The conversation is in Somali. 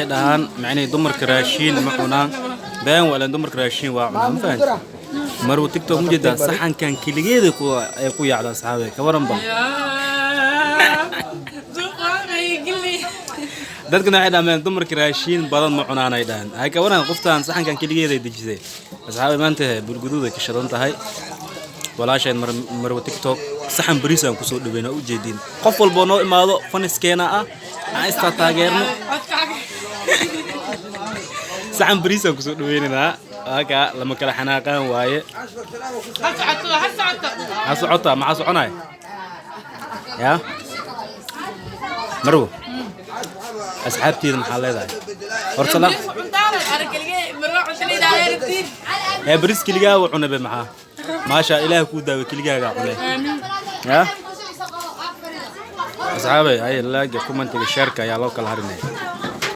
حيدان معني دمر كراشين معنا بين ولا دمر كراشين وعنا فاهم مرو تيك توك مجدا صحن كان كليجيد يكو على أصحابه كورن بال dadkana waxay dhaameen dumarka raashin badan ma cunaan ay dhahan hay ka waran qoftaan saxan kan kaligeeda dejisay asxaabay maanta bulgududa ka shadan tahay walaashay marwa tiktok saxan bariis aan ku soo dhaweeyna u jeedin qof walba noo imaado faniskeena ah aan ista taageerno saxan bariis aan ku soo dhaweynaa aka lama kala xanaaqaan waaye hasocota ma soconay ya marwo أصحابتي المحلات أرسلنا يا بريس كليجا وعنا بمعه ما شاء الله كودا وكليجا قاعدين يا أصحابي هاي اللاجئ كومنت الشركة يا لوكال هرني